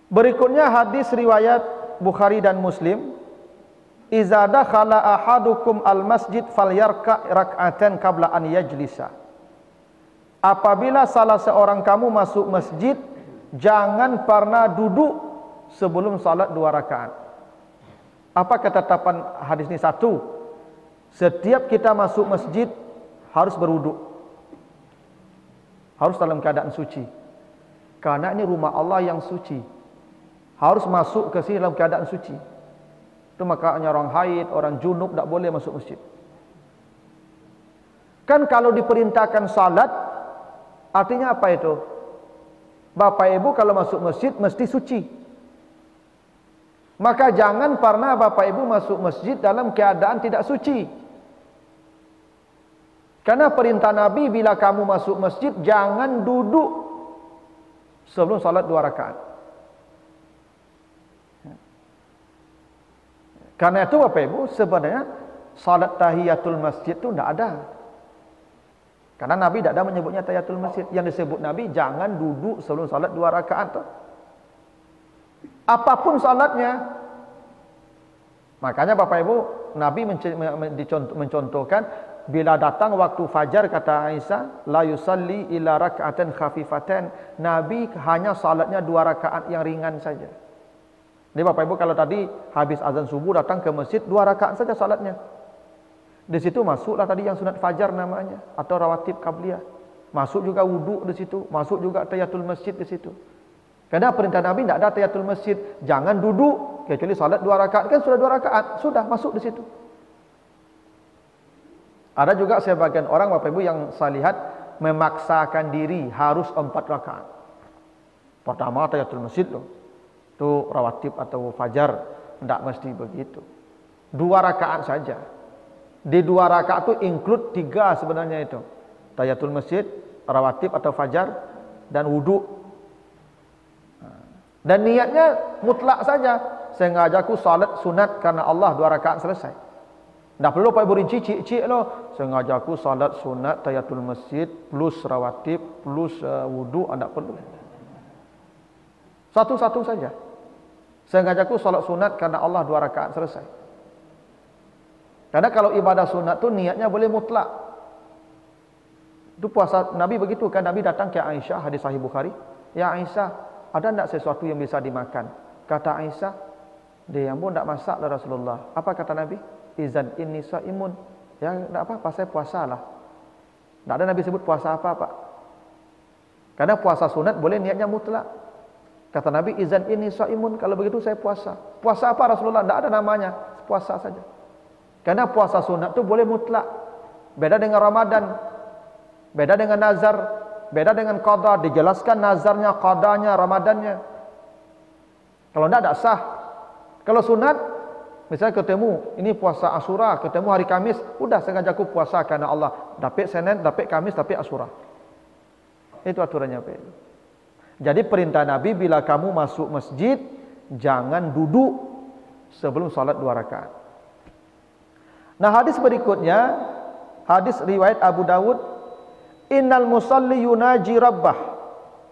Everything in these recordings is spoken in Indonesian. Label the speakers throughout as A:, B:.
A: Berikutnya hadis riwayat Bukhari dan Muslim, iza dakhala ahadukum al-masjid falyarka rak'atan qabla an yajlisa. Apabila salah seorang kamu masuk masjid, jangan pernah duduk sebelum salat 2 rakaat. Apa ketetapan hadis ini? Satu, setiap kita masuk masjid harus berwuduk, harus dalam keadaan suci, karena ini rumah Allah yang suci, harus masuk ke sini dalam keadaan suci. Itu makanya orang haid, orang junub tak boleh masuk masjid. Kan kalau diperintahkan salat, artinya apa itu? Bapak Ibu kalau masuk masjid mesti suci. Maka jangan pernah Bapak Ibu masuk masjid dalam keadaan tidak suci. Karena perintah Nabi, bila kamu masuk masjid jangan duduk sebelum salat 2 rakaat. Karena itu Bapak Ibu, sebenarnya salat tahiyatul masjid itu tidak ada. Karena Nabi tidak ada menyebutnya tahiyatul masjid. Yang disebut Nabi, jangan duduk sebelum salat 2 rakaat. Apapun salatnya. Makanya Bapak Ibu, Nabi mencontohkan, bila datang waktu fajar, kata Aisyah, la yusalli ila rak'atan khafifatan. Nabi hanya salatnya 2 rakaat yang ringan saja. Jadi Bapak Ibu, kalau tadi habis azan subuh datang ke masjid 2 rakaat saja salatnya. Di situ masuklah tadi yang sunat fajar namanya, atau rawatib qabliyah. Masuk juga wuduk di situ, masuk juga tahiyatul masjid di situ. Karena perintah Nabi tidak ada tahiyatul masjid, jangan duduk kecuali salat 2 rakaat, kan sudah 2 rakaat, sudah masuk di situ. Ada juga sebagian orang Bapak Ibu yang saya lihat memaksakan diri harus 4 rakaat. Pertama tahiyatul masjid loh. Itu rawatib atau fajar, tidak mesti begitu. 2 rakaat saja. Di 2 rakaat itu include 3 sebenarnya itu. Tahiyatul masjid, rawatib atau fajar, dan wudhu. Dan niatnya mutlak saja. Sengajaku salat sunat karena Allah 2 rakaat selesai. Tak perlu Pak Ibu rinci cik loh. Sengajaku salat sunat tahiyatul masjid plus rawatib plus wudhu, tak perlu. Satu-satu saja. Sengajaku salat sunat karena Allah 2 rakaat selesai. Karena kalau ibadah sunat tu niatnya boleh mutlak. Itu puasa Nabi begitu kan. Nabi datang ke Aisyah, hadis sahih Bukhari. Ya Aisyah, ada tak sesuatu yang bisa dimakan? Kata Aisyah, dia pun tak masak lah Rasulullah. Apa kata Nabi? Izan inni saimun. Ya tak apa-apa, saya puasalah. Tak ada Nabi sebut puasa apa-apa. Karena puasa sunat boleh niatnya mutlak. Kata Nabi, izan inni saimun, kalau begitu saya puasa. Puasa apa Rasulullah? Tak ada namanya, puasa saja. Karena puasa sunat itu boleh mutlak. Beda dengan Ramadan, beda dengan nazar, beda dengan qada. Dijelaskan nazarnya, qadanya, Ramadannya. Kalau tidak sah. Kalau sunat, misalnya ketemu, ini puasa Asyura, ketemu hari Kamis, udah sengajaku puasa karena Allah. Dapat Senin, dapat Kamis, dapat Asyura. Itu aturannya. Jadi perintah Nabi, bila kamu masuk masjid, jangan duduk sebelum salat 2 rakaat. Nah, hadis berikutnya, hadis riwayat Abu Dawud, innal musalli yunaji rabbah.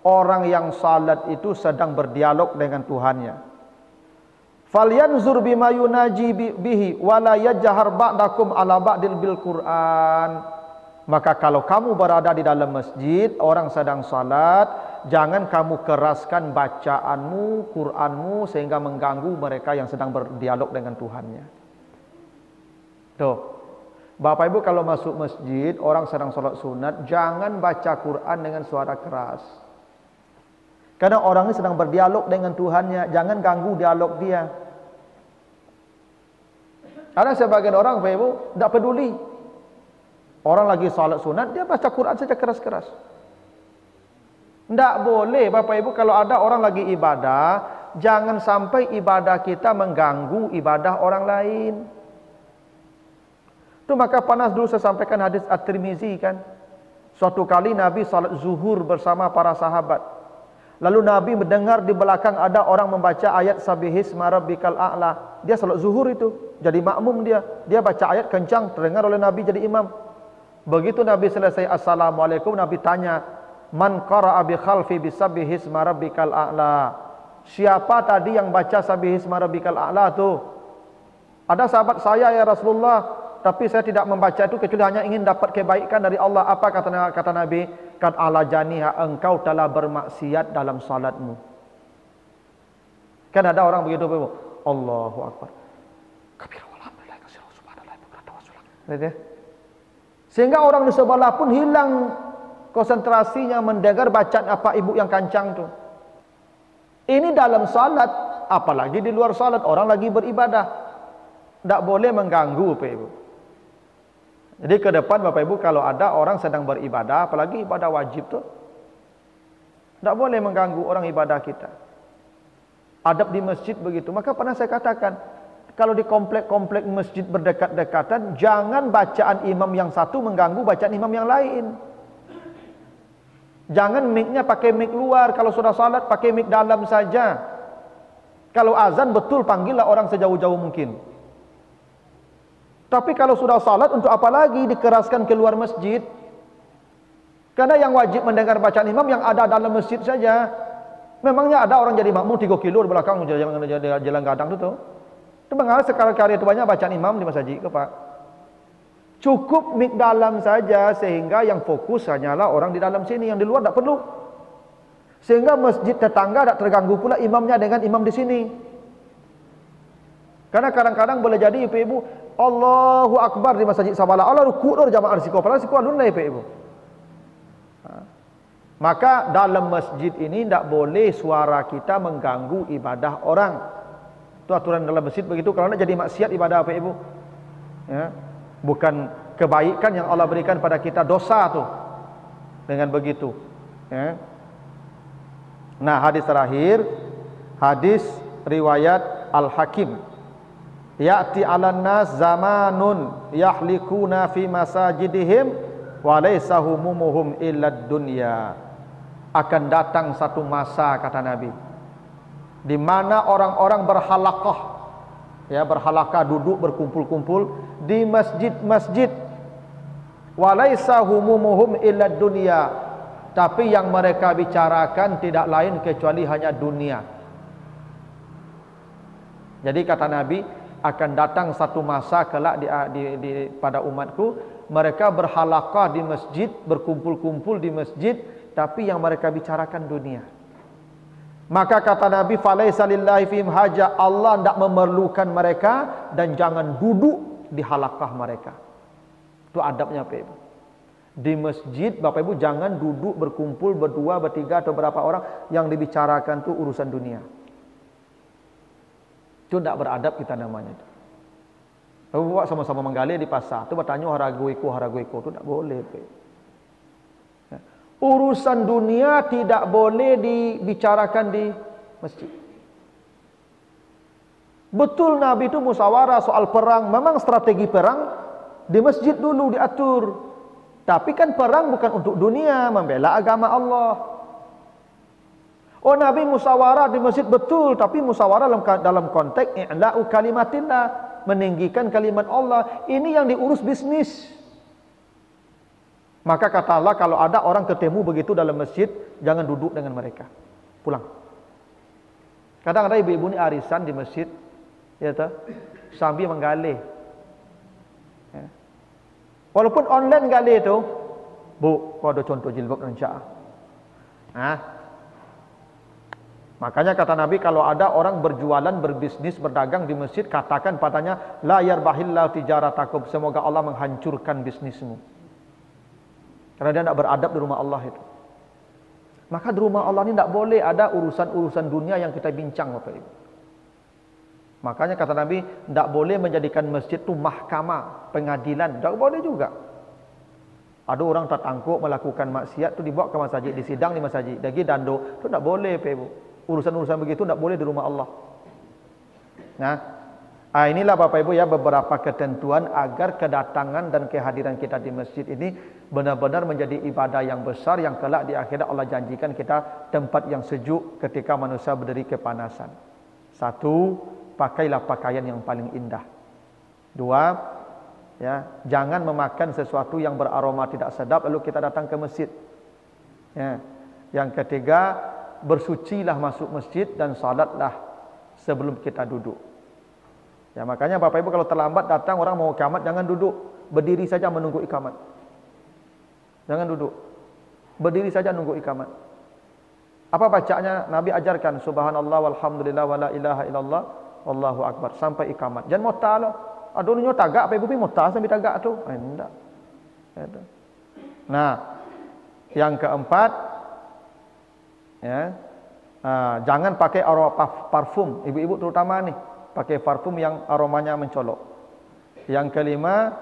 A: Orang yang salat itu sedang berdialog dengan Tuhannya. Falyanzur bima yunaji bihi wala yajhar ba'dakum ala ba'dil bil Qur'an. Maka kalau kamu berada di dalam masjid, orang sedang salat, jangan kamu keraskan bacaanmu, Qur'anmu sehingga mengganggu mereka yang sedang berdialog dengan Tuhannya. Tuh, Bapak Ibu kalau masuk masjid, orang sedang salat sunat, jangan baca Quran dengan suara keras. Karena orang ini sedang berdialog dengan Tuhannya, jangan ganggu dialog dia. Ada sebagian orang Bapak Ibu tidak peduli. Orang lagi salat sunat, dia baca Quran saja keras-keras. Tidak boleh Bapak Ibu, kalau ada orang lagi ibadah, jangan sampai ibadah kita mengganggu ibadah orang lain. Itu maka panas dulu saya sampaikan hadis At-Tirmizi kan. Suatu kali Nabi salat zuhur bersama para sahabat. Lalu Nabi mendengar di belakang ada orang membaca ayat Sabbihisma rabbikal a'la. Dia salat zuhur itu, jadi makmum dia. Dia baca ayat kencang, terdengar oleh Nabi jadi imam. Begitu Nabi selesai Assalamualaikum, Nabi tanya, man qara'a bi khalfi bi Sabbihisma rabbikal a'la. siapa tadi yang baca Sabbihisma rabbikal a'la tu? Ada sahabat saya ya Rasulullah, tapi saya tidak membaca itu kecuali hanya ingin dapat kebaikan dari Allah. Apa kata Nabi? Kad ala janiha, engkau telah bermaksiat dalam salatmu. Kan ada orang begitu, Allahu Akbar. Sehingga orang di sebelah pun hilang konsentrasinya mendengar bacaan apa ibu yang kancang tu. Ini dalam salat, apalagi di luar salat orang lagi beribadah. Tak boleh mengganggu Bapak Ibu. Jadi ke depan Bapak Ibu kalau ada orang sedang beribadah, apalagi ibadah wajib tu, tak boleh mengganggu orang ibadah kita. Adab di masjid begitu. Maka pernah saya katakan, kalau di komplek-komplek masjid berdekat-dekatan, jangan bacaan imam yang satu mengganggu bacaan imam yang lain. Jangan mic-nya pakai mic luar. Kalau sudah salat pakai mic dalam saja. Kalau azan betul panggillah orang sejauh-jauh mungkin. Tapi kalau sudah salat untuk apa lagi dikeraskan keluar masjid? Karena yang wajib mendengar bacaan imam yang ada dalam masjid saja. Memangnya ada orang jadi makmum 3 kilo di belakang jalan gadang itu tuh. Itu mengalir sekali-kali itu banyak bacaan imam di masjid ke Pak. Cukup mic dalam saja sehingga yang fokus hanyalah orang di dalam sini, yang di luar tak perlu. Sehingga masjid tetangga tak terganggu pula imamnya dengan imam di sini. Karena kadang-kadang boleh jadi ibu-ibu Allahu Akbar di masjid Sabala, Allah rukuk dah jamaah risiko, padahal risiko alun lah ibu-ibu. Maka dalam masjid ini tidak boleh suara kita mengganggu ibadah orang. Itu aturan dalam masjid begitu. Kalau nak jadi maksiat ibadah apa ibu? Ya. Bukan kebaikan yang Allah berikan pada kita, dosa tu. Dengan begitu. Ya. Nah, hadis terakhir, hadis riwayat Al-Hakim. Ya'ti 'alan nas zamanun yahlikuna fi masajidihim wa laysa humumuhum illa dunya. Akan datang satu masa kata Nabi di mana orang-orang berhalaqah, ya, berhalaqah duduk berkumpul-kumpul di masjid-masjid, wa laysa humumuhum illa dunya, tapi yang mereka bicarakan tidak lain kecuali hanya dunia. Jadi kata Nabi, akan datang satu masa kelak pada umatku, mereka berhalaqah di masjid, berkumpul-kumpul di masjid, tapi yang mereka bicarakan dunia. Maka kata Nabi, falaisa lillahi fihim haja, Allah tidak memerlukan mereka dan jangan duduk di halaqah mereka. Itu adabnya Bapak Ibu. Di masjid Bapak Ibu jangan duduk berkumpul berdua, bertiga atau berapa orang, yang dibicarakan itu urusan dunia. Itu tidak beradab kita namanya. Bapak sama-sama menggali di pasar, itu bertanya haragoiko, itu tidak boleh. Urusan dunia tidak boleh dibicarakan di masjid. Betul Nabi itu musyawarah soal perang, memang strategi perang di masjid dulu diatur. Tapi kan perang bukan untuk dunia, membela agama Allah. Oh, Nabi musyawarah di masjid betul, tapi musyawarah dalam konteks i'la'u kalimatillah, meninggikan kalimat Allah. Ini yang diurus bisnis. Maka kata Allah, kalau ada orang ketemu begitu dalam masjid, jangan duduk dengan mereka. Pulang. Kadang ada ibu-ibu ni arisan di masjid, ya tahu, sambil menggalih. Ya. Walaupun online galih itu, Bu, kau ada contoh jilbab dan sya'ah. Makanya kata Nabi, kalau ada orang berjualan, berbisnis, berdagang di masjid, katakan padanya, la yarbahillahu tijaratakum, semoga Allah menghancurkan bisnismu. Karena dia tidak beradab di rumah Allah itu. Maka di rumah Allah ini tidak boleh ada urusan-urusan dunia yang kita bincang Bapak Ibu. Makanya kata Nabi, tidak boleh menjadikan masjid itu mahkamah, pengadilan. Tidak boleh juga. Ada orang tertangkap melakukan maksiat itu dibawa ke masjid, disidang di masjid, lagi dando, itu tidak boleh Bapak Ibu. Urusan-urusan begitu tidak boleh di rumah Allah. Nah, inilah Bapak Ibu ya beberapa ketentuan agar kedatangan dan kehadiran kita di masjid ini benar-benar menjadi ibadah yang besar yang kelak di akhirat Allah janjikan kita tempat yang sejuk ketika manusia berdiri kepanasan. 1, pakailah pakaian yang paling indah. 2, ya, jangan memakan sesuatu yang beraroma tidak sedap lalu kita datang ke masjid. Ya. Yang ketiga, bersucilah masuk masjid dan salatlah sebelum kita duduk. Ya, makanya Bapak Ibu kalau terlambat datang orang mau iqamat, jangan duduk, berdiri saja menunggu iqamat. Jangan duduk, berdiri saja nunggu iqamat. Apa bacanya? Nabi ajarkan subhanallah walhamdulillah wala ilaha illallah wallahu akbar sampai iqamat. Jangan mota lah. Aduh nyo tagak Bapak Ibu mota sampai tagak tu. Enggak. Nah, yang keempat, ya, jangan pakai aroma parfum. Ibu-ibu terutama nih, pakai parfum yang aromanya mencolok. Yang kelima,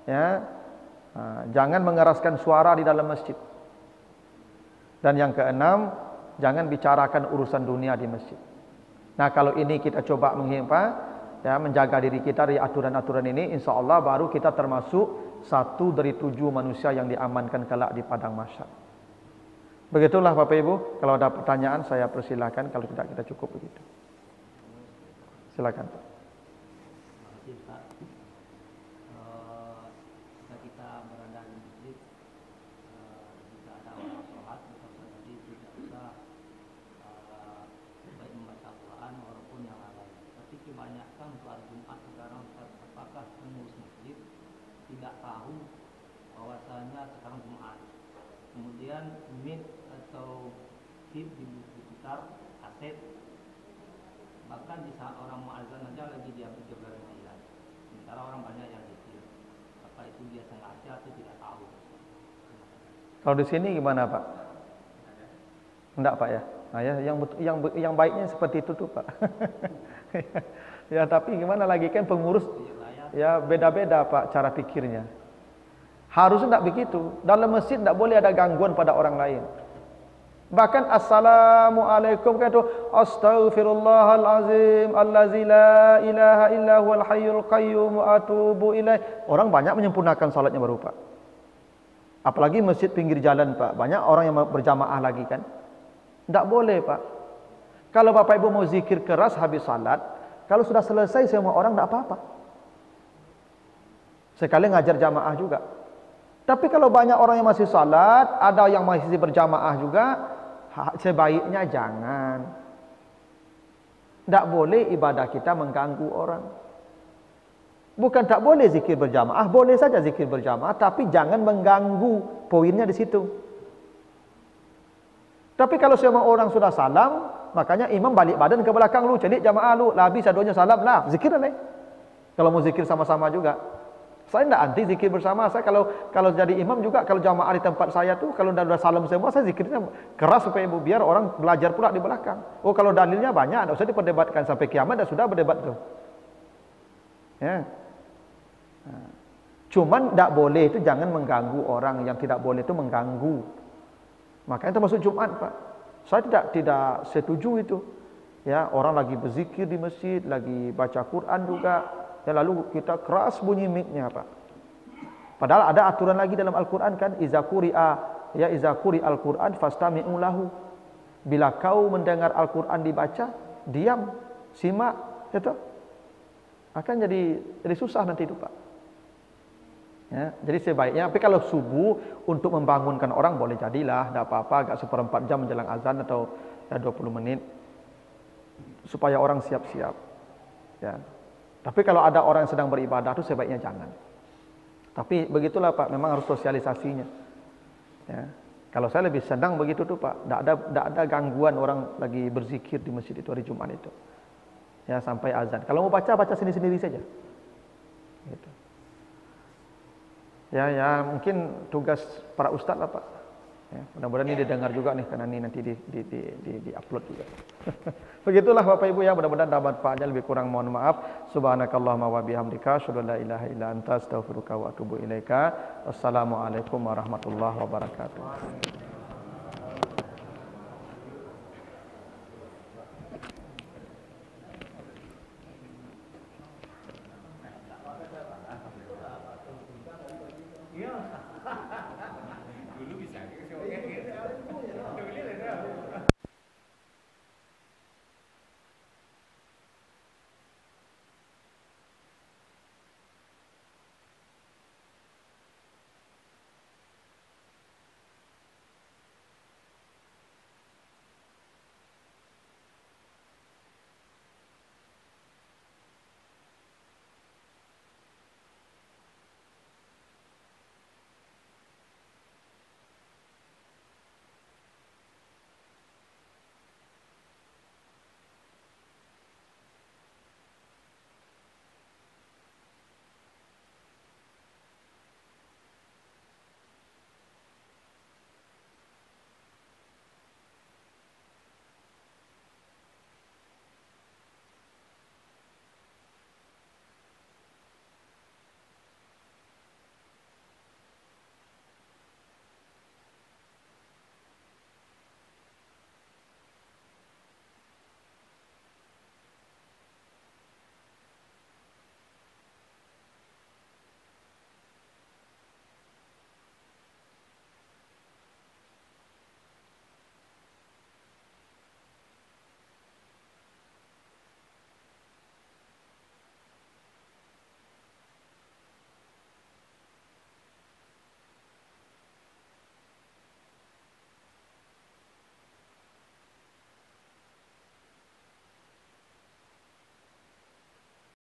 A: ya, jangan mengeraskan suara di dalam masjid. Dan yang keenam, jangan bicarakan urusan dunia di masjid. Nah, kalau ini kita coba ya, menjaga diri kita dari aturan-aturan ini, insya Allah baru kita termasuk 1 dari 7 manusia yang diamankan kelak di padang mahsyar. Begitulah Bapak Ibu. Kalau ada pertanyaan saya persilahkan. Kalau tidak kita cukup begitu. Silakan Pak.
B: Kita berada di masjid, jika ada orang sholat, tadi tidak usah baik membaca Al-Quran walaupun yang lain. Tapi kebanyakan sholat Jumat sekarang, apakah pengurus masjid tidak tahu bahwasanya sekarang Jumat, kemudian mic atau tip diputar kaset, bahkan di saat orang mau azan aja lagi diambil jablan tahiyat, sementara orang banyak yang zikir. Apa itu dia sengaja atau tidak tahu?
A: Kalau di sini gimana Pak? Enggak Pak ya? Nah, ya yang baiknya seperti itu tuh Pak. Ya tapi gimana lagi kan pengurus ya beda-beda Pak cara pikirnya. Harusnya tidak begitu. Dalam masjid tidak boleh ada gangguan pada orang lain. Bahkan assalamualaikum kan itu astaghfirullahalazim allazi la ilaha illa huwal hayyul qayyum wa atubu ilaih. Orang banyak menyempurnakan salatnya baru Pak. Apalagi masjid pinggir jalan Pak. Banyak orang yang berjamaah lagi kan. Tidak boleh Pak. Kalau Bapak Ibu mau zikir keras habis salat, kalau sudah selesai semua orang tidak apa-apa. Sekali ngajar jamaah juga. Tapi kalau banyak orang yang masih salat, ada yang masih berjamaah juga, sebaiknya jangan. Tidak boleh ibadah kita mengganggu orang. Bukan tak boleh zikir berjamaah, boleh saja zikir berjamaah, tapi jangan mengganggu. Poinnya di situ. Tapi kalau semua orang sudah salam, makanya imam balik badan ke belakang lu, celik jamaah lu, lah habis adonya salam lah, zikir lah. Kalau mau zikir sama-sama juga. Saya tidak anti zikir bersama. Saya kalau jadi imam juga, kalau jamaah di tempat saya tuh kalau sudah salam semua, saya zikirnya keras supaya ibu biar orang belajar pula di belakang. Oh kalau dalilnya banyak, tidak usah diperdebatkan sampai kiamat, dah sudah berdebat tuh. Ya. Cuman tidak boleh itu jangan mengganggu orang, yang tidak boleh itu mengganggu. Makanya termasuk Jumat Pak. Saya tidak setuju itu. Ya orang lagi berzikir di masjid, lagi baca Quran juga. Ya lalu kita keras bunyi mic-nya Pak. Padahal ada aturan lagi dalam Al-Quran kan, iza quri al-Quran fastami'u lahu. Bila kau mendengar Al-Quran dibaca, diam, simak, gitu. Akan jadi susah nanti itu Pak. Ya, jadi sebaiknya, tapi kalau subuh untuk membangunkan orang boleh jadilah, tidak apa-apa, agak 1/4 jam menjelang azan atau ya 20 menit supaya orang siap-siap. Ya. Tapi kalau ada orang yang sedang beribadah itu sebaiknya jangan. Tapi begitulah Pak, memang harus sosialisasinya. Ya. Kalau saya lebih senang begitu tuh Pak, tidak ada gangguan orang lagi berzikir di masjid itu hari Jumat itu. Ya sampai azan. Kalau mau baca sendiri-sendiri saja. Gitu. Ya mungkin tugas para ustaz lah Pak. Ya, mudah-mudahan ini didengar juga nih, karena ini nanti di upload juga. Begitulah Bapak Ibu ya, mudah-mudahan ada manfaatnya, lebih kurang mohon maaf. Subhanakallahumma wa bihamdika asyhadu an la ilaha illa anta astaghfiruka wa atubu ilaika. Wassalamualaikum warahmatullahi wabarakatuh.